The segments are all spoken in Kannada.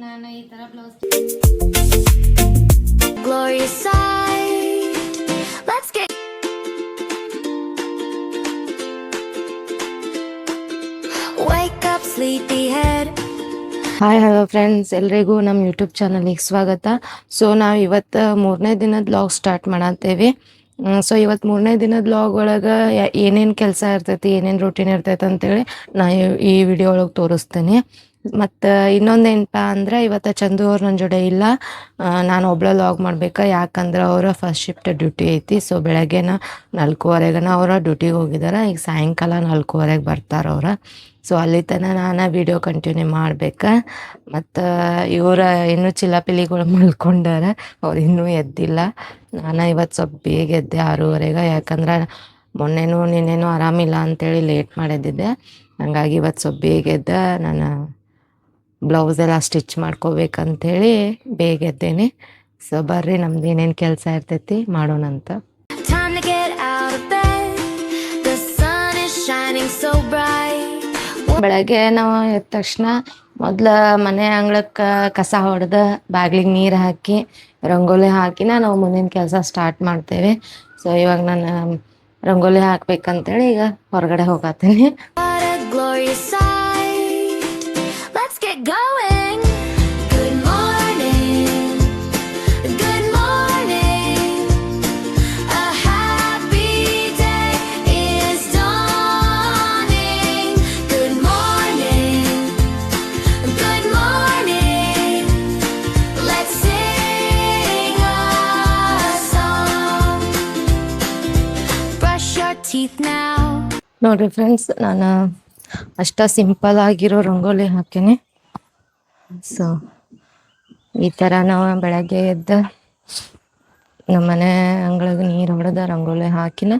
ನಾನು ಈ ತರ blouse Glorious sight. Let's get wake up sleepyhead. Hi hello friends, ಎಲ್ರಿಗೂ ನಮ್ಮ ಯೂಟ್ಯೂಬ್ ಚಾನಲಿಗೆ ಸ್ವಾಗತ. ಸೊ ನಾವು ಇವತ್ತು 3ನೇ ದಿನದ ಬ್ಲಾಗ್ ಸ್ಟಾರ್ಟ್ ಮಾಡತ್ತೇವೆ. ಸೊ ಇವತ್ತು 3ನೇ ದಿನದ ಬ್ಲಾಗ್ ಒಳಗೆ ಏನೇನು ಕೆಲಸ ಇರ್ತೈತಿ, ಏನೇನು ರೂಟೀನ್ ಇರ್ತೈತೆ ಅಂತೇಳಿ ನಾ ಈ ವಿಡಿಯೋ ಒಳಗೆ ತೋರಿಸ್ತೀನಿ. ಮತ್ತು ಇನ್ನೊಂದೇನಪ್ಪ ಅಂದ್ರೆ ಇವತ್ತು ಚಂದು ಅವ್ರು ನನ್ನ ಜೊತೆ ಇಲ್ಲ, ನಾನು ಒಬ್ಳೆ ಲಾಗ್ ಮಾಡ್ಬೇಕು. ಯಾಕಂದ್ರೆ ಅವರ ಫಸ್ಟ್ ಶಿಫ್ಟ್ ಡ್ಯೂಟಿ ಐತಿ. ಸೊ ಬೆಳಗ್ಗೆನ 4:15 ಅವರ ಡ್ಯೂಟಿಗೆ ಹೋಗಿದ್ದಾರೆ. ಈಗ ಸಾಯಂಕಾಲ 4:15 ಬರ್ತಾರೆ ಅವ್ರು. ಸೊ ಅಲ್ಲಿ ತನಕ ನಾನು ವಿಡಿಯೋ ಕಂಟಿನ್ಯೂ ಮಾಡ್ಬೇಕು. ಮತ್ತು ಇವರ ಇನ್ನೂ ಚಿಲ್ಲಾಪಿಲ್ಲಿಗಳು ಮಲ್ಕೊಂಡಾರ, ಅವ್ರು ಇನ್ನೂ ಎದ್ದಿಲ್ಲ. ನಾನು ಇವತ್ತು ಸ್ವಲ್ಪ ಬೇಗ ಎದ್ದೆ 6:30. ಯಾಕಂದ್ರೆ ಮೊನ್ನೆನೂ ನಿನ್ನೇನೂ ಆರಾಮಿಲ್ಲ ಅಂತೇಳಿ ಲೇಟ್ ಮಾಡಿದ್ದಿದ್ದೆ. ಹಂಗಾಗಿ ಇವತ್ತು ಸ್ವಲ್ಪ ಬೇಗ ಎದ್ದೆ. ನಾನು ಬ್ಲೌಸ್ ಎಲ್ಲ ಸ್ಟಿಚ್ ಮಾಡ್ಕೋಬೇಕಂತೇಳಿ ಬೇಗ ಎದ್ದೇನೆ. ಸೊ ಬರ್ರಿ, ನಮ್ದು ಏನೇನು ಕೆಲಸ ಇರ್ತೈತಿ ಮಾಡೋಣಂತ. Time to get out of bed. The sun is shining so bright. ಬೆಳಗ್ಗೆ ನಾವು ಎದ್ದ ತಕ್ಷಣ ಮೊದ್ಲು ಮನೆ ಅಂಗಳಕ್ಕೆ ಕಸ ಹೊಡೆದು ಬಾಗಿಲಿಗೆ ನೀರು ಹಾಕಿ ರಂಗೋಲಿ ಹಾಕಿನ ನಾವು ಮುಂದಿನ ಕೆಲಸ ಸ್ಟಾರ್ಟ್ ಮಾಡ್ತೇವೆ. ಸೊ ಇವಾಗ ನಾನು ರಂಗೋಲಿ ಹಾಕ್ಬೇಕಂತೇಳಿ ಈಗ ಹೊರಗಡೆ ಹೋಗತ್ತೀನಿ. What a glorious sight. Let's get going. Good morning. Good morning. A happy day is dawning. Good morning. Good morning. Let's sing a song. Brush your teeth now. ನೋಡಿರಿ ಫ್ರೆಂಡ್ಸ್, ನಾನು ಅಷ್ಟ ಸಿಂಪಲ್ ಆಗಿರೋ ರಂಗೋಲಿ ಹಾಕೇನೆ. ಸೊ ಈ ಥರ ನಾವು ಬೆಳಗ್ಗೆ ಎದ್ದು ನಮ್ಮ ಮನೆ ಅಂಗಳಿಗೆ ನೀರು ಹೊಡೆದ ರಂಗೋಲಿ ಹಾಕಿನ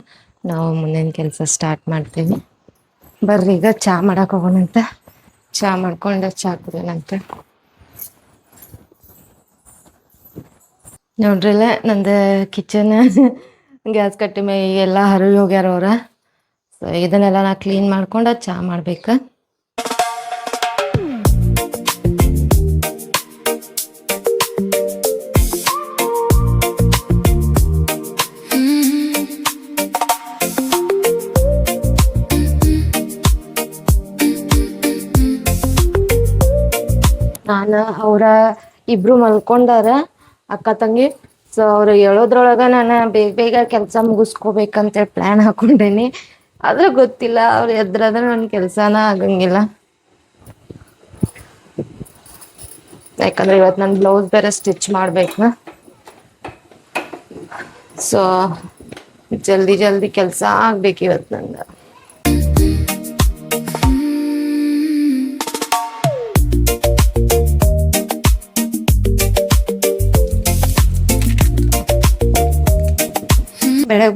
ನಾವು ಮುಂದಿನ ಕೆಲಸ ಸ್ಟಾರ್ಟ್ ಮಾಡ್ತೀವಿ. ಬರ್ರಿ ಈಗ ಚಹಾ ಮಾಡಕ್ಕೆ ಹೋಗೋಣಂತ. ಚಹಾ ಮಾಡ್ಕೊಂಡು ಚಹಾ ಕುಡಿಯೋಣಂತ. ನೋಡ್ರಿಲ್ಲ ನಂದು ಕಿಚನ್ ಗ್ಯಾಸ್ ಕಟ್ಟಿ ಮೇಲೆ ಎಲ್ಲ ಹರಿವಿ ಹೋಗ್ಯಾರ ಅವ್ರ. ಸೊ ಇದನ್ನೆಲ್ಲ ನಾ ಕ್ಲೀನ್ ಮಾಡ್ಕೊಂಡು ಚಹಾ ಮಾಡ್ಬೇಕು. ನಾನು ಅವರ ಇಬ್ರು ಮಲ್ಕೊಂಡಾರ, ಅಕ್ಕ ತಂಗಿ. ಸೊ ಅವ್ರು ಹೇಳೋದ್ರೊಳಗೆ ನಾನು ಬೇಗ ಬೇಗ ಕೆಲಸ ಮುಗಿಸ್ಕೋಬೇಕಂತೇಳಿ ಪ್ಲ್ಯಾನ್ ಹಾಕೊಂಡೇನಿ. ಆದ್ರೆ ಗೊತ್ತಿಲ್ಲ, ಅವ್ರು ಎದ್ರಾದ್ರೆ ನನ್ನ ಕೆಲಸನ ಆಗಂಗಿಲ್ಲ. ಯಾಕಂದ್ರೆ ಇವತ್ತು ನನ್ನ ಬ್ಲೌಸ್ ಬೇರೆ ಸ್ಟಿಚ್ ಮಾಡ್ಬೇಕು. ಸೊ ಜಲ್ದಿ ಜಲ್ದಿ ಕೆಲಸ ಆಗ್ಬೇಕು ಇವತ್ತು ನಂದು.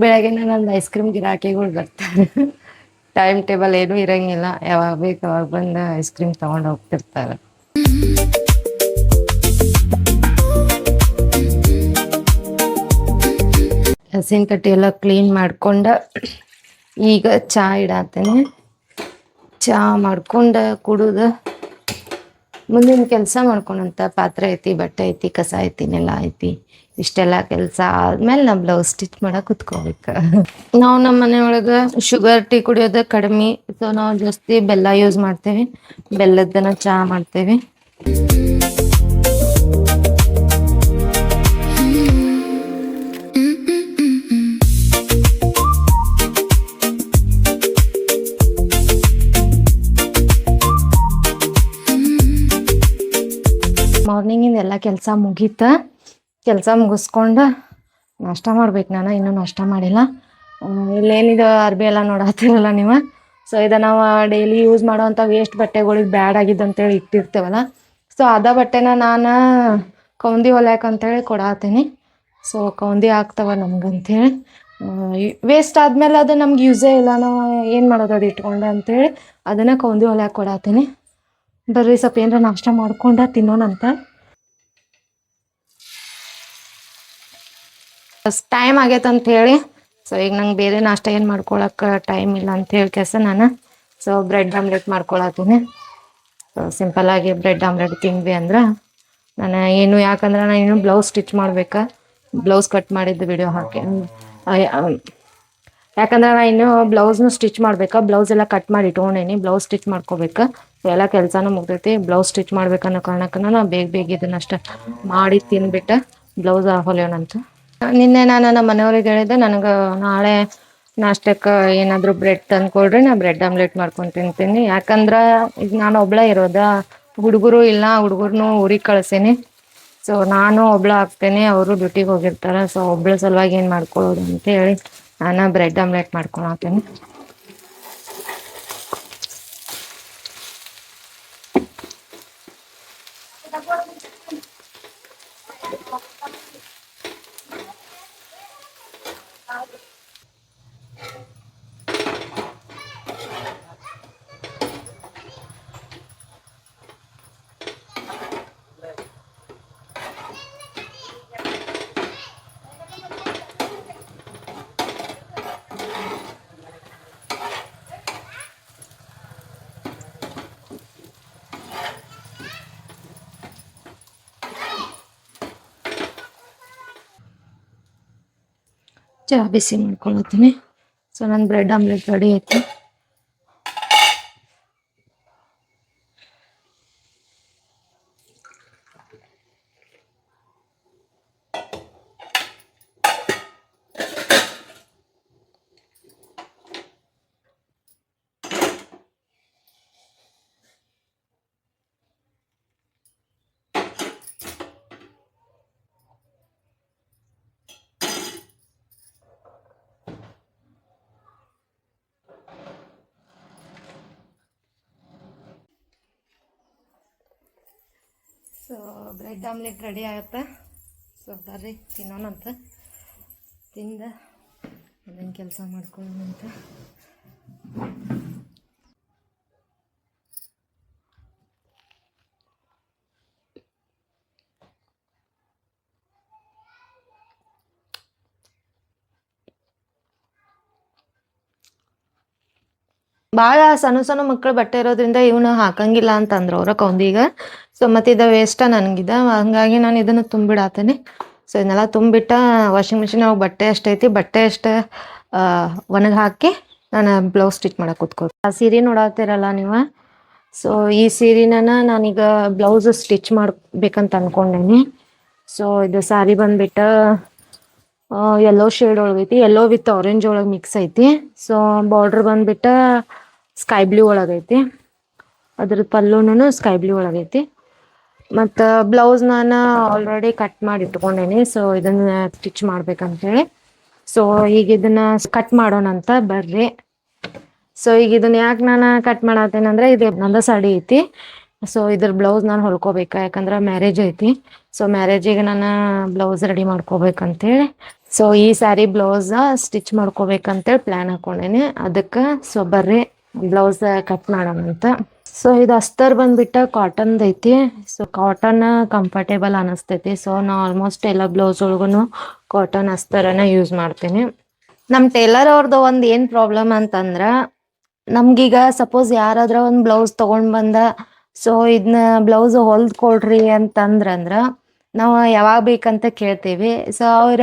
ಬೆಳಗ್ಗೆ ನಂದು ಐಸ್ ಕ್ರೀಮ್ ಗಿರಾಕಿಗಳು ಬರ್ತಾರೆ. ಟೈಮ್ ಟೇಬಲ್ ಏನೂ ಇರಂಗಿಲ್ಲ, ಯಾವಾಗ ಬೇಕು ಅವಾಗ ಬಂದು ಐಸ್ ಕ್ರೀಮ್ ತಗೊಂಡು ಹೋಗ್ತಿರ್ತಾರೆ. ಹಸಿನ ಕಟ್ಟಿ ಎಲ್ಲ ಕ್ಲೀನ್ ಮಾಡ್ಕೊಂಡು ಈಗ ಚಹಾ ಇಡತ್ತೇನೆ. ಚಹಾ ಮಾಡ್ಕೊಂಡು ಕುಡಿದು ಮುಂದಿನ ಕೆಲಸ ಮಾಡ್ಕೊಂಡಂತ ಪಾತ್ರೆ ಐತಿ, ಬಟ್ಟೆ ಐತಿ, ಕಸ ಐತಿ, ನೆಲ ಐತಿ. ಇಷ್ಟೆಲ್ಲ ಕೆಲಸ ಆದ್ಮೇಲೆ ನಾವು ಬ್ಲೌಸ್ ಸ್ಟಿಚ್ ಮಾಡಕ್ಕೆ ಕುತ್ಕೋಬೇಕು. ನಾವು ನಮ್ಮ ಮನೆಯೊಳಗೆ ಶುಗರ್ ಟೀ ಕುಡಿಯೋದು ಕಡಿಮೆ. ಸೊ ನಾವು ಜಾಸ್ತಿ ಬೆಲ್ಲ ಯೂಸ್ ಮಾಡ್ತೇವೆ. ಬೆಲ್ಲದನ್ನ ಚಹಾ ಮಾಡ್ತೇವೆ. ಮಾರ್ನಿಂಗಿಂದ ಎಲ್ಲ ಕೆಲಸ ಮುಗೀತ. ಕೆಲಸ ಮುಗಿಸ್ಕೊಂಡು ನಾಷ್ಟ ಮಾಡ್ಬೇಕು. ನಾನು ಇನ್ನೂ ನಾಷ್ಟ ಮಾಡಿಲ್ಲ. ಇಲ್ಲೇನಿದು ಅರ್ಬಿ ಎಲ್ಲ ನೋಡತ್ತಿರಲ್ಲ ನೀವು. ಸೊ ಇದು ನಾವು ಡೈಲಿ ಯೂಸ್ ಮಾಡೋವಂಥ ವೇಸ್ಟ್ ಬಟ್ಟೆಗಳಿಗೆ ಬ್ಯಾಡ್ ಆಗಿದ್ದು ಅಂತೇಳಿ ಇಟ್ಟಿರ್ತೇವಲ್ಲ. ಸೊ ಅದ ಬಟ್ಟೆನ ನಾನು ಕೌಂದಿ ಹೊಲ್ಯಾಕಂತೇಳಿ ಕೊಡತ್ತೀನಿ. ಸೊ ಕೌಂದಿ ಆಗ್ತವ ನಮ್ಗಂತೇಳಿ. ವೇಸ್ಟ್ ಆದಮೇಲೆ ಅದು ನಮ್ಗೆ ಯೂಸೇ ಇಲ್ಲ, ನಾವು ಏನು ಮಾಡೋದು ಅದು ಇಟ್ಕೊಂಡು ಅಂತೇಳಿ ಅದನ್ನು ಕೌಂದಿ ಹೊಲ್ಯಾಕ ಕೊಡತ್ತೀನಿ. ಬರ್ರಿ ಸ್ವಲ್ಪ ಏನಾರ ನಾಷ್ಟ ಮಾಡ್ಕೊಂಡು ತಿನ್ನೋಣಂತ. ಟೈಮ್ ಆಗೈತೆ ಅಂತ ಹೇಳಿ ಸೊ ಈಗ ನಂಗೆ ಬೇರೆ ನಾಷ್ಟ ಏನು ಮಾಡ್ಕೊಳಕ್ಕೆ ಟೈಮ್ ಇಲ್ಲ ಅಂತ ಹೇಳಿ ನಾನು ಸೊ ಬ್ರೆಡ್ ಆಮ್ಲೆಟ್ ಮಾಡ್ಕೊಳತ್ತೀನಿ. ಸೊ ಸಿಂಪಲ್ಲಾಗಿ ಬ್ರೆಡ್ ಆಮ್ಲೆಟ್ ತಿಂದ್ವಿ ಅಂದ್ರೆ ನಾನು ಏನು ಯಾಕಂದ್ರೆ ನಾನು ಇನ್ನೂ ಬ್ಲೌಸ್ ಸ್ಟಿಚ್ ಮಾಡ್ಬೇಕಾ, ಬ್ಲೌಸ್ ಕಟ್ ಮಾಡಿದ್ದು ವಿಡಿಯೋ ಹಾಕಿ ಯಾಕಂದ್ರೆ ನಾನು ಇನ್ನೂ ಬ್ಲೌಸ್ನು ಸ್ಟಿಚ್ ಮಾಡ್ಬೇಕಾ, ಬ್ಲೌಸ್ ಎಲ್ಲ ಕಟ್ ಮಾಡಿ ಇಟ್ಕೊಂಡೇನಿ, ಬ್ಲೌಸ್ ಸ್ಟಿಚ್ ಮಾಡ್ಕೋಬೇಕಾ. ಎಲ್ಲ ಕೆಲಸನೂ ಮುಗ್ದೈತಿ. ಬ್ಲೌಸ್ ಸ್ಟಿಚ್ ಮಾಡ್ಬೇಕನ್ನೋ ಕಾರಣಕ್ಕೆ ನಾನು ಬೇಗ ಇದನ್ನಷ್ಟ ಮಾಡಿ ತಿಂದ್ಬಿಟ್ಟು ಬ್ಲೌಸ್ ಹೊಲಿಯೋಣಂತ. ನಿನ್ನೆ ನಾನು ನಮ್ಮ ಮನೆಯವ್ರಿಗೆ ಹೇಳಿದ್ದೆ, ನನಗೆ ನಾಳೆ ನಾಷ್ಟಕ್ಕೆ ಏನಾದರೂ ಬ್ರೆಡ್ ತಂದು ಕೊಡ್ರಿ, ನಾ ಬ್ರೆಡ್ ಆಮ್ಲೆಟ್ ಮಾಡ್ಕೊಂಡು ತಿಂತೀನಿ. ಯಾಕಂದ್ರೆ ಈಗ ನಾನು ಒಬ್ಳೇ ಇರೋದ, ಹುಡುಗರು ಇಲ್ಲ, ಹುಡುಗರ್ನು ಊರಿಗೆ ಕಳ್ಸೀನಿ. ಸೊ ನಾನು ಒಬ್ಳು ಆಗ್ತೇನೆ, ಅವರು ಡ್ಯೂಟಿಗೆ ಹೋಗಿರ್ತಾರೆ. ಸೊ ಒಬ್ಳ ಸಲುವಾಗಿ ಏನು ಮಾಡ್ಕೊಳ್ಳೋದು ಅಂತೇಳಿ ನಾನು ಬ್ರೆಡ್ ಆಮ್ಲೆಟ್ ಮಾಡ್ಕೊಳತೀನಿ. ಚಹಾ ಬಿಸಿ ಮಾಡ್ಕೊಳತ್ತೀನಿ. ಸೊ ನನ್ನ ಬ್ರೆಡ್ ಆಮ್ಲೆಟ್ ರೆಡಿ ಐತಿ. ಸೊ ಬ್ರೆಡ್ ಆಮ್ಲೆಟ್ ರೆಡಿ ಆಗುತ್ತೆ. ಸೊ ಬರ್ರಿ ತಿನ್ನೋಣಂತ, ತಿಂದ ಅದನ್ನು ಕೆಲಸ ಮಾಡ್ಕೊಳ್ಳೋಣಂತ. ಭಾಳ ಸಣ್ಣ ಸಣ್ಣ ಮಕ್ಕಳು ಬಟ್ಟೆ ಇರೋದ್ರಿಂದ ಇವನು ಹಾಕಂಗಿಲ್ಲ ಅಂತಂದ್ರು ಅವ್ರ ಕೌಂದಿಗೆ. ಸೊ ಮತ್ತು ಇದು ವೇಸ್ಟ ನನಗಿದ, ಹಂಗಾಗಿ ನಾನು ಇದನ್ನು ತುಂಬಿಡಾತೀನಿ. ಸೊ ಇದನ್ನೆಲ್ಲ ತುಂಬಿಟ್ಟ ವಾಷಿಂಗ್ ಮಿಷಿನ್ ಅವಾಗ ಬಟ್ಟೆ ಅಷ್ಟೈತಿ, ಬಟ್ಟೆ ಅಷ್ಟು ಒಣಗಿ ಹಾಕಿ ನಾನು ಬ್ಲೌಸ್ ಸ್ಟಿಚ್ ಮಾಡಕ್ಕೆ ಕೂತ್ಕೊಳ್ತೀನಿ. ಆ ಸೀರೆ ನೋಡತ್ತೀರಲ್ಲ ನೀವು, ಸೊ ಈ ಸೀರೆನ ನಾನೀಗ ಬ್ಲೌಸ್ ಸ್ಟಿಚ್ ಮಾಡ್ಬೇಕಂತ ಅಂದ್ಕೊಂಡೇನಿ. ಸೊ ಇದು ಸಾರಿ ಬಂದ್ಬಿಟ್ಟು ಯೆಲ್ಲೋ ಶೇಡ್ ಒಳಗೈತಿ, ಯೆಲ್ಲೋ ವಿತ್ ಆರೆಂಜ್ ಒಳಗೆ ಮಿಕ್ಸ್ ಐತಿ. ಸೊ ಬಾರ್ಡ್ರ್ ಬಂದ್ಬಿಟ್ಟು ಸ್ಕೈ ಬ್ಲೂ ಒಳಗೈತಿ, ಅದ್ರ ಪಲ್ಲುನು ಸ್ಕೈ ಬ್ಲೂ ಒಳಗೈತಿ. ಮತ್ತು ಬ್ಲೌಸ್ ನಾನು ಆಲ್ರೆಡಿ ಕಟ್ ಮಾಡಿ ಇಟ್ಕೊಂಡೇನಿ. ಸೊ ಇದನ್ನ ಸ್ಟಿಚ್ ಮಾಡ್ಬೇಕಂತೇಳಿ. ಸೊ ಈಗ ಇದನ್ನ ಕಟ್ ಮಾಡೋಣಂತ ಬರ್ರಿ. ಸೊ ಈಗ ಇದನ್ನ ಯಾಕೆ ನಾನು ಕಟ್ ಮಾಡತ್ತೇನಂದ್ರೆ, ಇದು ನಂದ ಸಾಡಿ ಐತಿ. ಸೊ ಇದ್ರ ಬ್ಲೌಸ್ ನಾನು ಹೊಲ್ಕೋಬೇಕಾ, ಯಾಕಂದ್ರೆ ಮ್ಯಾರೇಜ್ ಐತಿ. ಸೊ ಮ್ಯಾರೇಜಿಗೆ ನಾನು ಬ್ಲೌಸ್ ರೆಡಿ ಮಾಡ್ಕೋಬೇಕಂತೇಳಿ, ಸೊ ಈ ಸ್ಯಾರಿ ಬ್ಲೌಸ್ ಸ್ಟಿಚ್ ಮಾಡ್ಕೋಬೇಕಂತೇಳಿ ಪ್ಲ್ಯಾನ್ ಹಾಕೊಂಡೇನಿ. ಅದಕ್ಕೆ ಸೊ ಬರ್ರಿ ಬ್ಲೌಸ್ ಕಟ್ ಮಾಡೋಣಂತ. ಸೊ ಇದು ಅಸ್ತರ್ ಬಂದ್ಬಿಟ್ಟು ಕಾಟನ್ದು ಐತಿ. ಸೊ ಕಾಟನ್ ಕಂಫರ್ಟೇಬಲ್ ಅನಿಸ್ತೈತಿ. ಸೊ ನಾ ಆಲ್ಮೋಸ್ಟ್ ಎಲ್ಲ ಬ್ಲೌಸ್ ಒಳಗೂ ಕಾಟನ್ ಅಸ್ತರನ್ನ ಯೂಸ್ ಮಾಡ್ತೀನಿ. ನಮ್ಮ ಟೇಲರ್ ಅವ್ರದ್ದು ಒಂದು ಏನು ಪ್ರಾಬ್ಲಮ್ ಅಂತಂದ್ರೆ, ನಮ್ಗೀಗ ಸಪೋಸ್ ಯಾರಾದ್ರ ಒಂದು ಬ್ಲೌಸ್ ತೊಗೊಂಡು ಬಂದ, ಸೊ ಇದನ್ನ ಬ್ಲೌಸ್ ಹೊಲ್ದು ಕೊಡ್ರಿ ಅಂತಂದ್ರೆ ನಾವು ಯಾವಾಗ ಬೇಕಂತ ಕೇಳ್ತೀವಿ. ಸೊ ಅವ್ರ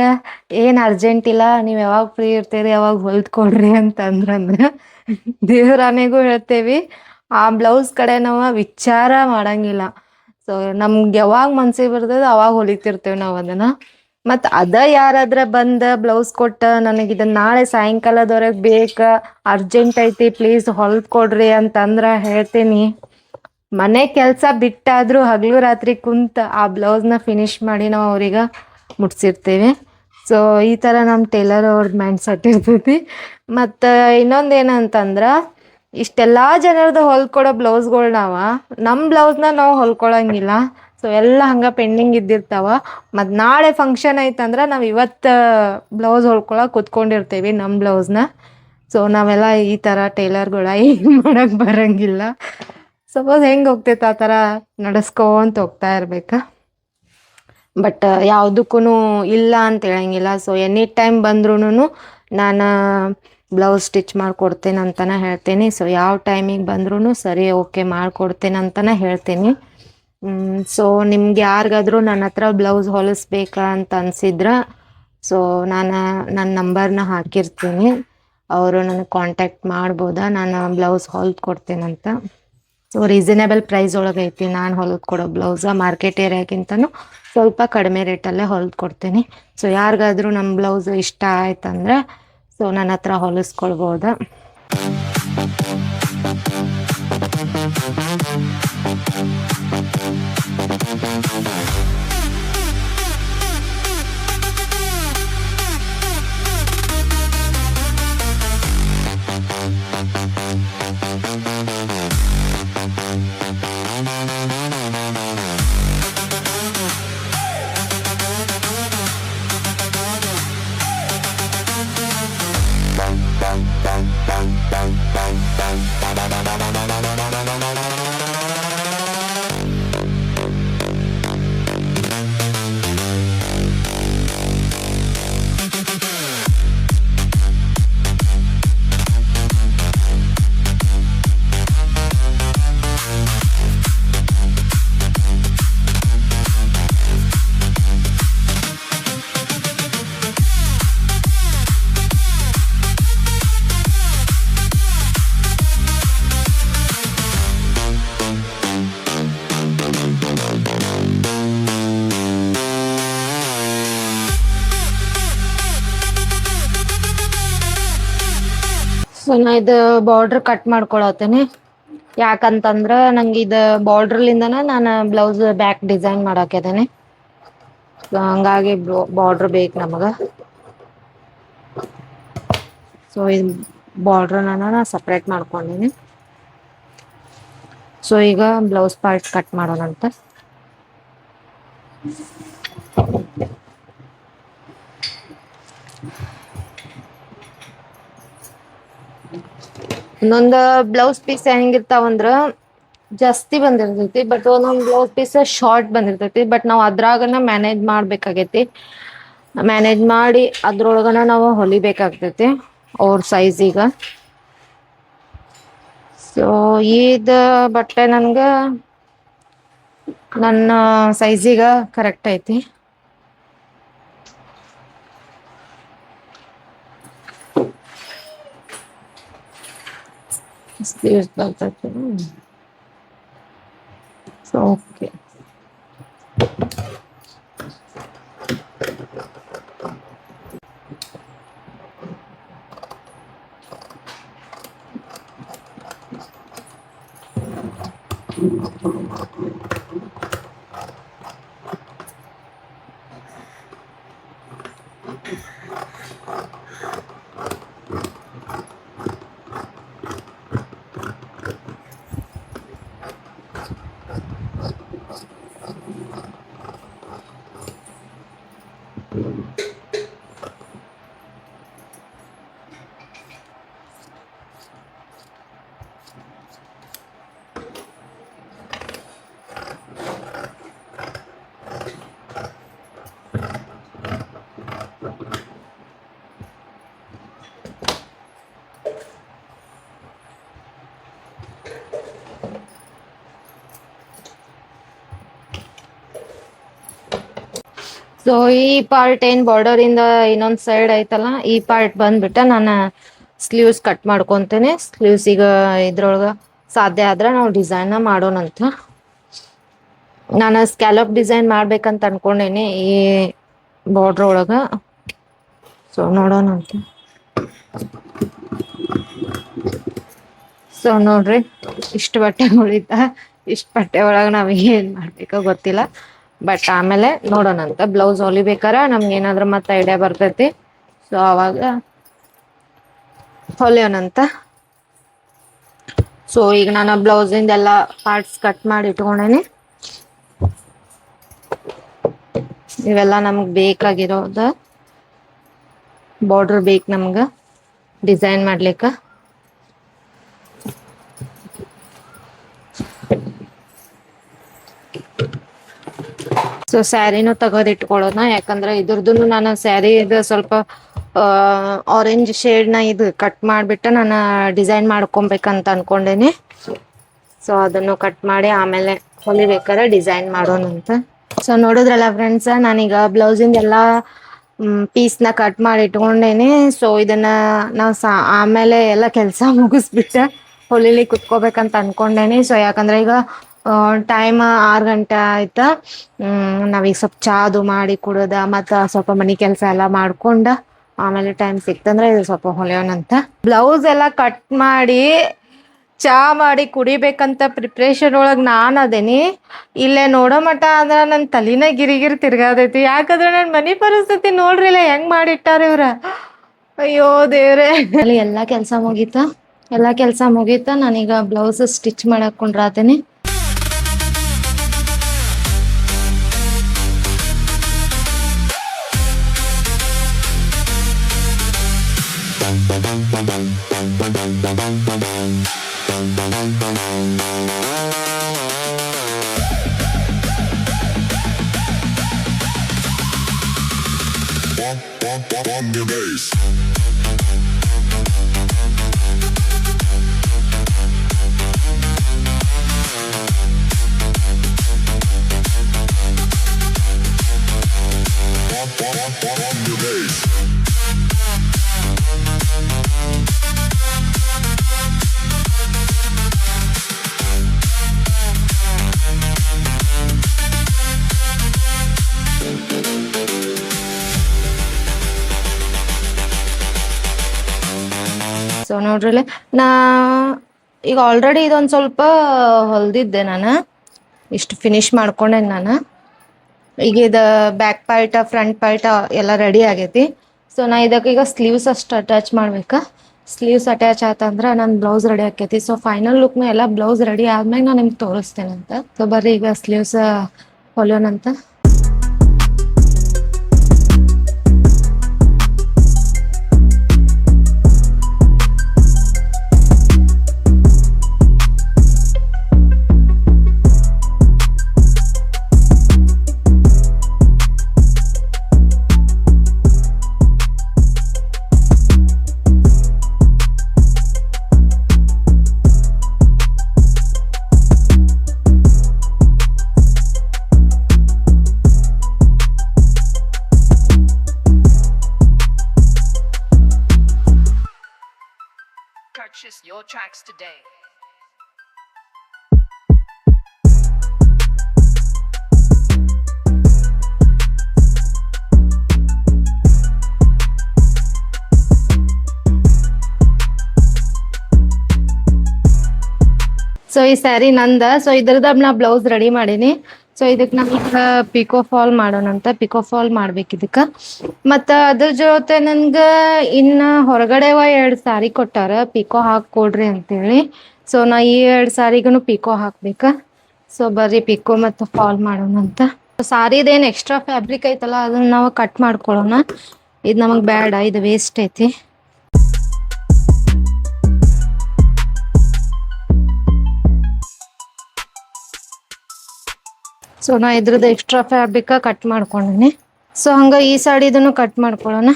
ಏನು ಅರ್ಜೆಂಟ್ ಇಲ್ಲ, ನೀವು ಯಾವಾಗ ಫ್ರೀ ಇರ್ತೀರಿ ಯಾವಾಗ ಹೊಲ್ದು ಕೊಡ್ರಿ ಅಂತಂದ್ರೆ ದೇವ್ರಾನೆಗೂ ಹೇಳ್ತೇವಿ, ಆ ಬ್ಲೌಸ್ ಕಡೆ ನಾವು ವಿಚಾರ ಮಾಡಂಗಿಲ್ಲ. ಸೊ ನಮ್ಗೆ ಯಾವಾಗ ಮನ್ಸಿಗೆ ಬರ್ತದೆ ಅವಾಗ ಹೊಲಿತಿರ್ತೇವೆ ನಾವು ಅದನ್ನು. ಮತ್ತು ಯಾರಾದ್ರ ಬಂದ ಬ್ಲೌಸ್ ಕೊಟ್ಟ, ನನಗೆ ಇದನ್ನ ನಾಳೆ ಸಾಯಂಕಾಲದವರೆಗೆ ಬೇಕು, ಅರ್ಜೆಂಟ್ ಐತಿ, ಪ್ಲೀಸ್ ಹೊಲ್ದು ಕೊಡ್ರಿ ಅಂತಂದ್ರೆ ಹೇಳ್ತೀನಿ. ಮನೆ ಕೆಲಸ ಬಿಟ್ಟಾದರೂ ಹಗಲು ರಾತ್ರಿ ಕುಂತ ಆ ಬ್ಲೌಸ್ನ ಫಿನಿಶ್ ಮಾಡಿ ನಾವು ಅವ್ರಿಗೆ ಮುಟ್ಸಿರ್ತೀವಿ. ಸೊ ಈ ಥರ ನಮ್ಮ ಟೇಲರ್ ಅವ್ರದ್ದು ಮೈಂಡ್ ಸೆಟ್ ಇರ್ತೈತಿ. ಮತ್ತು ಇನ್ನೊಂದು ಏನಂತಂದ್ರೆ, ಇಷ್ಟೆಲ್ಲ ಜನರದ್ದು ಹೊಲ್ಕೊಡೋ ಬ್ಲೌಸ್ಗಳು ನಮ್ಮ ಬ್ಲೌಸ್ನ ನಾವು ಹೊಲ್ಕೊಳಂಗಿಲ್ಲ. ಸೊ ಎಲ್ಲ ಹಂಗೆ ಪೆಂಡಿಂಗ್ ಇದ್ದಿರ್ತಾವ. ಮತ್ತು ನಾಳೆ ಫಂಕ್ಷನ್ ಐತಂದ್ರೆ ನಾವು ಇವತ್ತು ಬ್ಲೌಸ್ ಹೊಲ್ಕೊಳಕ್ಕೆ ಕೂತ್ಕೊಂಡಿರ್ತೀವಿ ನಮ್ಮ ಬ್ಲೌಸ್ನ. ಸೊ ನಾವೆಲ್ಲ ಈ ಥರ ಟೇಲರ್ಗಳ ಏನು ಮಾಡೋಕ್ಕೆ ಬರೋಂಗಿಲ್ಲ. ಸಪೋಸ್ ಹೆಂಗೆ ಹೋಗ್ತೈತೆ ಆ ಥರ ನಡೆಸ್ಕೊಂತ ಹೋಗ್ತಾ ಇರ್ಬೇಕು. ಬಟ್ ಯಾವುದಕ್ಕೂ ಇಲ್ಲ ಅಂತ ಹೇಳಂಗಿಲ್ಲ. ಸೊ ಎನಿ ಟೈಮ್ ಬಂದ್ರೂ ನಾನು ಬ್ಲೌಸ್ ಸ್ಟಿಚ್ ಮಾಡಿಕೊಡ್ತೇನೆ ಅಂತಲೇ ಹೇಳ್ತೀನಿ. ಸೊ ಯಾವ ಟೈಮಿಗೆ ಬಂದ್ರೂ ಸರಿ ಓಕೆ ಮಾಡಿಕೊಡ್ತೇನೆ ಅಂತಲೇ ಹೇಳ್ತೀನಿ. ಸೊ ನಿಮ್ಗೆ ಯಾರಿಗಾದ್ರೂ ನನ್ನ ಹತ್ರ ಬ್ಲೌಸ್ ಹೊಲಿಸ್ಬೇಕಾ ಅಂತ ಅನ್ಸಿದ್ರ ಸೊ ನನ್ನ ನಂಬರ್ನ ಹಾಕಿರ್ತೀನಿ, ಅವರು ನನಗೆ ಕಾಂಟ್ಯಾಕ್ಟ್ ಮಾಡ್ಬೋದಾ, ನಾನು ಬ್ಲೌಸ್ ಹೊಲ್ದು ಕೊಡ್ತೇನಂತ. ಸೊ ರೀಸನೇಬಲ್ ಪ್ರೈಸ್ ಒಳಗೆ ಐತಿ ನಾನು ಹೊಲ್ದು ಕೊಡೋ ಬ್ಲೌಸ, ಮಾರ್ಕೆಟ್ ಏರಿಯಾಗಿಂತನೂ ಸ್ವಲ್ಪ ಕಡಿಮೆ ರೇಟಲ್ಲೇ ಹೊಲ್ದು ಕೊಡ್ತೀನಿ. ಸೊ ಯಾರಿಗಾದ್ರೂ ನಮ್ಮ ಬ್ಲೌಸ್ ಇಷ್ಟ ಆಯ್ತಂದ್ರೆ ಸೊ ನನ್ನ ಹತ್ರ ಹೊಲಿಸ್ಕೊಳ್ಬೋದಾ. ಸೊ ನಾ ಇದು ಬಾರ್ಡ್ರ್ ಕಟ್ ಮಾಡ್ಕೊಳತ್ತೇನೆ, ಯಾಕಂತಂದ್ರ ನಂಗೆ ಇದು ಬಾರ್ಡ್ರಲಿಂದನ ನಾನು ಬ್ಲೌಸ್ ಬ್ಯಾಕ್ ಡಿಸೈನ್ ಮಾಡಾಕಿದ್ದೇನೆ. ಸೊ ಹಂಗಾಗಿ ಬಾರ್ಡ್ರ್ ಬೇಕು ನಮಗೆ. ಸೊ ಇದು ಬಾರ್ಡ್ರನ್ನ ನಾನು ಸಪ್ರೇಟ್ ಮಾಡ್ಕೊಂಡೀನಿ. ಸೊ ಈಗ ಬ್ಲೌಸ್ ಪಾರ್ಟ್ ಕಟ್ ಮಾಡೋಣಂತ. ಒಂದೊಂದು ಬ್ಲೌಸ್ ಪೀಸ್ ಹೆಂಗಿರ್ತಾವಂದ್ರ ಜಾಸ್ತಿ ಬಂದಿರ್ತೈತಿ, ಬಟ್ ಒಂದೊಂದು ಬ್ಲೌಸ್ ಪೀಸ್ ಶಾರ್ಟ್ ಬಂದಿರ್ತೈತಿ. ಬಟ್ ನಾವು ಅದ್ರಾಗನ ಮ್ಯಾನೇಜ್ ಮಾಡ್ಬೇಕಾಗೈತಿ, ಮ್ಯಾನೇಜ್ ಮಾಡಿ ಅದ್ರೊಳಗನ ನಾವು ಹೊಲಿಬೇಕಾಗ್ತೈತಿ ಅವ್ರ ಸೈಜಿಗ. ಸೊ ಇದು ಬಟ್ಟೆ ನನ್ಗೆ ನನ್ನ ಸೈಜಿಗ ಕರೆಕ್ಟ್ ಐತಿ. ಸ್ಲೀವ್ಸ್ ಬರ್ತೈತಿ. ಸೊ ಓಕೆ, ಸೊ ಈ ಪಾರ್ಟ್ ಏನ್ ಬಾರ್ಡರ್ ಇಂದ ಇನ್ನೊಂದ್ ಸೈಡ್ ಐತಲ್ಲ, ಈ ಪಾರ್ಟ್ ಬಂದ್ಬಿಟ್ಟ ನಾನು ಸ್ಲೀವ್ಸ್ ಕಟ್ ಮಾಡ್ಕೊಂತೇನೆ. ಸ್ಲೀವ್ಸ್ ಈಗ ಇದ್ರೊಳಗ ಸಾಧ್ಯ ಆದ್ರೆ ನಾವು ಡಿಸೈನ್ ಮಾಡೋಣಂತ. ನಾನು ಸ್ಕ್ಯಾಲಪ್ ಡಿಸೈನ್ ಮಾಡ್ಬೇಕಂತ ಅನ್ಕೊಂಡೇನಿ ಈ ಬಾರ್ಡರ್ ಒಳಗ. ಸೊ ನೋಡೋಣಂತ. ಸೊ ನೋಡ್ರಿ, ಇಷ್ಟು ಬಟ್ಟೆ ಉಳಿತ. ಇಷ್ಟು ಬಟ್ಟೆ ಒಳಗ ನಾವ್ ಏನ್ ಮಾಡ್ಬೇಕೋ ಗೊತ್ತಿಲ್ಲ, ಬಟ್ ಆಮೇಲೆ ನೋಡೋಣಂತ. ಬ್ಲೌಸ್ ಹೊಲಿಬೇಕಾರ ನಮ್ಗೆ ಏನಾದ್ರು ಮತ್ತೆ ಐಡಿಯಾ ಬರ್ತೈತಿ. ಸೊ ಅವಾಗ ಹೊಲಿಯೋಣಂತ. ಸೊ ಈಗ ನಾನು ಬ್ಲೌಸ್ ಇಂದ ಎಲ್ಲ ಪಾರ್ಟ್ಸ್ ಕಟ್ ಮಾಡಿ ಇಟ್ಕೊಂಡೇನಿ. ಇವೆಲ್ಲ ನಮ್ಗೆ ಬೇಕಾಗಿರೋದ ಬಾರ್ಡರ್ ಬೇಕು ನಮ್ಗ ಡಿಸೈನ್ ಮಾಡ್ಲಿಕ್ಕ. ಸೊ ಸ್ಯಾರಿನೂ ತೆಗೆದು ಇಟ್ಕೊಳ್ಳೋಣ, ಯಾಕಂದ್ರೆ ಇದ್ರದ್ದು ನಾನು ಸ್ಯಾರಿ ಇದು ಸ್ವಲ್ಪ ಆರೆಂಜ್ ಶೇಡ್ ನ ಇದು ಕಟ್ ಮಾಡ್ಬಿಟ್ಟು ನಾನು ಡಿಸೈನ್ ಮಾಡ್ಕೊಬೇಕಂತ ಅನ್ಕೊಂಡೇನಿ. ಸೊ ಅದನ್ನು ಕಟ್ ಮಾಡಿ ಆಮೇಲೆ ಹೊಲಿಬೇಕಾದ್ರೆ ಡಿಸೈನ್ ಮಾಡೋಣಂತ. ಸೊ ನೋಡಿದ್ರಲ್ಲ ಫ್ರೆಂಡ್ಸ್, ನಾನೀಗ ಬ್ಲೌಸಿಂದ ಎಲ್ಲ ಪೀಸ್ನ ಕಟ್ ಮಾಡಿ ಇಟ್ಕೊಂಡೇನಿ. ಸೊ ಇದನ್ನ ನಾವು ಆಮೇಲೆ ಎಲ್ಲ ಕೆಲಸ ಮುಗಿಸ್ಬಿಟ್ಟು ಹೊಲಿಲಿ ಕುತ್ಕೋಬೇಕಂತ ಅನ್ಕೊಂಡೇನಿ. ಸೊ ಯಾಕಂದ್ರೆ ಈಗ ಟೈಮ್ 6 ಗಂಟೆ ಆಯ್ತಾ. ನಾವೀಗ ಸ್ವಲ್ಪ ಚಾ ಅದು ಮಾಡಿ ಕುಡ್ದ ಮತ್ತು ಸ್ವಲ್ಪ ಮನೆ ಕೆಲಸ ಎಲ್ಲ ಮಾಡ್ಕೊಂಡ ಆಮೇಲೆ ಟೈಮ್ ಸಿಕ್ತಂದ್ರೆ ಇದು ಸ್ವಲ್ಪ ಹೊಲಿಯೋಣಂತ. ಬ್ಲೌಸ್ ಎಲ್ಲ ಕಟ್ ಮಾಡಿ ಚಾ ಮಾಡಿ ಕುಡಿಬೇಕಂತ ಪ್ರಿಪ್ರೇಷನ್ ಒಳಗೆ ನಾನು ಅದೇನಿ. ಇಲ್ಲೇ ನೋಡೋ ಮಟ್ಟ ಆದ್ರೆ ನನ್ನ ತಲಿನ ಗಿರಿಗಿರಿ ತಿರ್ಗಾದೈತಿ. ಯಾಕಂದ್ರೆ ನನ್ನ ಮನೆ ಪರಿಸ್ಥಿತಿ ನೋಡ್ರಿಲ್ಲ ಹೆಂಗ್ ಮಾಡಿಟ್ಟಾರ ಇವ್ರ. ಅಯ್ಯೋ ದೇವ್ರೆ. ಅಲ್ಲಿ ಎಲ್ಲ ಕೆಲಸ ಮುಗೀತಾ ನಾನೀಗ ಬ್ಲೌಸ್ ಸ್ಟಿಚ್ ಮಾಡಕ್ ಕುಂಡ್ರಾತೇನಿ. ಸೊ ನೋಡ್ರಿ, ನಾ ಈಗ ಆಲ್ರೆಡಿ ಇದೊಂದು ಸ್ವಲ್ಪ ಹೊಲ್ದಿದ್ದೆ. ನಾನು ಇಷ್ಟು ಫಿನಿಶ್ ಮಾಡ್ಕೊಂಡೆ. ನಾನು ಈಗ ಇದು ಬ್ಯಾಕ್ ಪಾರ್ಟ್ ಫ್ರಂಟ್ ಪಾರ್ಟ್ ಎಲ್ಲ ರೆಡಿ ಆಗೈತಿ. ಸೊ ನಾ ಇದಕ್ಕೆ ಈಗ ಸ್ಲೀವ್ಸ್ ಅಷ್ಟು ಅಟ್ಯಾಚ್ ಮಾಡ್ಬೇಕಾ. ಸ್ಲೀವ್ಸ್ ಅಟ್ಯಾಚ್ ಆತಂದ್ರೆ ನನ್ನ ಬ್ಲೌಸ್ ರೆಡಿ ಆಕೈತಿ. ಸೊ ಫೈನಲ್ ಲುಕ್ನ ಎಲ್ಲ ಬ್ಲೌಸ್ ರೆಡಿ ಆದ್ಮೇಲೆ ನಾನು ನಿಮ್ಗೆ ತೋರಿಸ್ತೇನಂತ. ಸೊ ಬರ್ರಿ ಈಗ ಸ್ಲೀವ್ಸ್ ಹೊಲಿಯೋಣಂತ. Purchase your tracks today. So ಈ ಸ್ಯಾರಿ ನಂದ. ಸೊ ಇದ್ರದ ನಾ ಬ್ಲೌಸ್ ರೆಡಿ ಮಾಡೀನಿ. ಸೊ ಇದಕ್ಕೆ ನಮ್ಗೆ ಪಿಕೋ ಫಾಲ್ ಮಾಡೋಣಂತ. ಪಿಕೋ ಫಾಲ್ ಮಾಡ್ಬೇಕು ಇದಕ್ಕೆ. ಮತ್ತು ಅದ್ರ ಜೊತೆ ನನ್ಗೆ ಇನ್ನು ಹೊರಗಡೆ 2 ಸ್ಯಾರಿ ಕೊಟ್ಟಾರ ಪಿಕೋ ಹಾಕ್ಕೊಡ್ರಿ ಅಂತೇಳಿ. ಸೊ ನಾ ಈ 2 ಸ್ಯಾರಿಗೂ ಪಿಕೋ ಹಾಕ್ಬೇಕಾ. ಸೊ ಬರ್ರಿ ಪಿಕೋ ಮತ್ತು ಫಾಲ್ ಮಾಡೋಣಂತ. ಸಾರಿದೇನು ಎಕ್ಸ್ಟ್ರಾ ಫ್ಯಾಬ್ರಿಕ್ ಐತಲ್ಲ ಅದನ್ನ ನಾವು ಕಟ್ ಮಾಡ್ಕೊಳ್ಳೋಣ. ಇದು ನಮಗೆ ಬೇಡ, ಇದು ವೇಸ್ಟ್ ಐತಿ. ಸೊ ನಾ ಇದ್ರದ್ದು ಎಕ್ಸ್ಟ್ರಾ ಫ್ಯಾಬ್ರಿಕ್ ಕಟ್ ಮಾಡ್ಕೊಂಡೀನಿ. ಸೊ ಹಂಗ ಈ ಸಾಡಿದನ್ನು ಕಟ್ ಮಾಡ್ಕೊಳ್ಳೋಣ.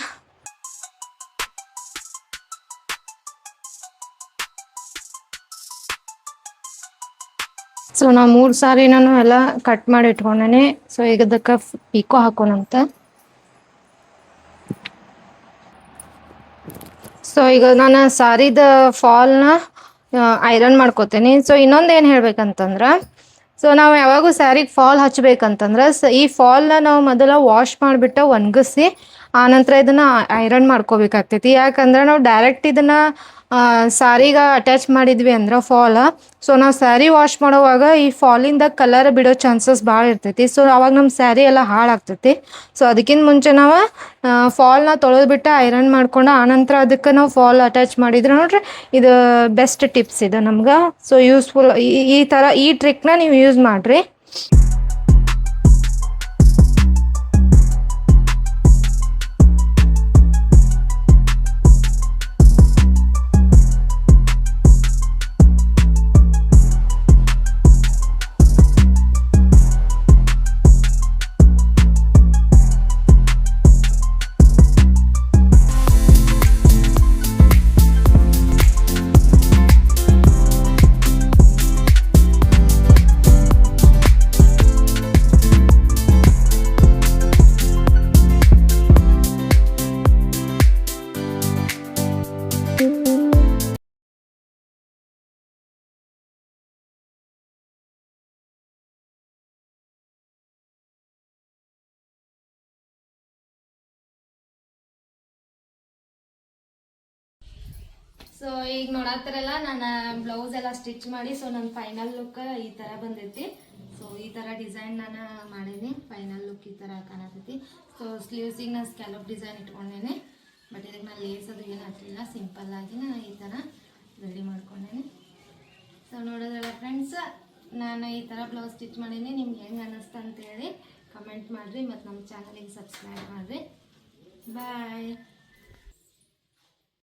ಸೊ ನಾ 3 ಸಾರಿನೂ ಎಲ್ಲ ಕಟ್ ಮಾಡಿ ಇಟ್ಕೊಂಡೇನಿ. ಸೊ ಈಗ ಅದಕ್ಕೆ ಪಿಕೋ ಹಾಕೋಣಂತ. ಸೊ ಈಗ ನಾನು ಸಾರಿದ ಫಾಲ್ನ ಐರನ್ ಮಾಡ್ಕೋತೀನಿ. ಸೊ ಇನ್ನೊಂದು ಏನು ಹೇಳ್ಬೇಕಂತಂದ್ರೆ, ಸೊ ನಾವು ಯಾವಾಗೂ ಸ್ಯಾರಿಗೆ ಫಾಲ್ ಹಚ್ಬೇಕಂತಂದ್ರೆ ಈ ಫಾಲ್ನ ನಾವು ಮೊದಲ ವಾಶ್ ಮಾಡಿಬಿಟ್ಟು ಒಣಗಿಸಿ ಆನಂತರ ಇದನ್ನು ಐರನ್ ಮಾಡ್ಕೋಬೇಕಾಗ್ತೈತಿ. ಯಾಕಂದ್ರೆ ನಾವು ಡೈರೆಕ್ಟ್ ಇದನ್ನು ಸ್ಯಾರಿಗೆ ಅಟ್ಯಾಚ್ ಮಾಡಿದ್ವಿ ಅಂದ್ರೆ ಫಾಲ್, ಸೊ ನಾವು ಸ್ಯಾರಿ ವಾಶ್ ಮಾಡೋವಾಗ ಈ ಫಾಲಿಂದ ಕಲರ್ ಬಿಡೋ ಚಾನ್ಸಸ್ ಭಾಳ ಇರ್ತೈತಿ. ಸೊ ಅವಾಗ ನಮ್ಮ ಸ್ಯಾರಿ ಎಲ್ಲ ಹಾಳಾಗ್ತೈತಿ. ಸೊ ಅದಕ್ಕಿಂತ ಮುಂಚೆ ನಾವು ಫಾಲ್ನ ತೊಳೆದ್ಬಿಟ್ಟು ಐರನ್ ಮಾಡ್ಕೊಂಡು ಆನಂತರ ಅದಕ್ಕೆ ನಾವು ಫಾಲ್ ಅಟ್ಯಾಚ್ ಮಾಡಿದ್ರೆ ನೋಡ್ರಿ ಇದು ಬೆಸ್ಟ್ ಟಿಪ್ಸ್ ಇದು ನಮ್ಗೆ. So useful. ಈ ಥರ ಈ ಟ್ರಿಕ್ನ ನೀವು ಯೂಸ್ ಮಾಡಿರಿ. ಸೊ ಈಗ ನೋಡತ್ತಾರಲ್ಲ ನಾನು ಬ್ಲೌಸ್ ಎಲ್ಲ ಸ್ಟಿಚ್ ಮಾಡಿ ಸೊ ನನ್ನ ಫೈನಲ್ ಲುಕ್ ಈ ಥರ ಬಂದೈತಿ. ಸೊ ಈ ಥರ ಡಿಸೈನ್ ನಾನು ಮಾಡೀನಿ. ಫೈನಲ್ ಲುಕ್ ಈ ಥರ ಕಾಣತೈತಿ. ಸೊ ಸ್ಲೀವ್ಸಿಗೆ ನಾನು ಸ್ಕ್ಯಾಲಪ್ ಡಿಸೈನ್ ಇಟ್ಕೊಂಡೇನೆ. ಬಟ್ ಇದಕ್ಕೆ ನಾನು ಲೇಸ್ ಅದು ಏನು ಹಾಕಲಿಲ್ಲ, ಸಿಂಪಲ್ಲಾಗಿ ನಾನು ಈ ಥರ ರೆಡಿ ಮಾಡ್ಕೊಂಡೇನೆ. ಸೊ ನೋಡೋದ್ರಲ್ಲ ಫ್ರೆಂಡ್ಸ್, ನಾನು ಈ ಥರ ಬ್ಲೌಸ್ ಸ್ಟಿಚ್ ಮಾಡೀನಿ. ನಿಮ್ಗೆ ಹೆಂಗೆ ಅನ್ನಿಸ್ತಾ ಅಂತೇಳಿ ಕಮೆಂಟ್ ಮಾಡಿರಿ ಮತ್ತು ನಮ್ಮ ಚಾನಲಿಗೆ ಸಬ್ಸ್ಕ್ರೈಬ್ ಮಾಡಿರಿ. ಬಾಯ್.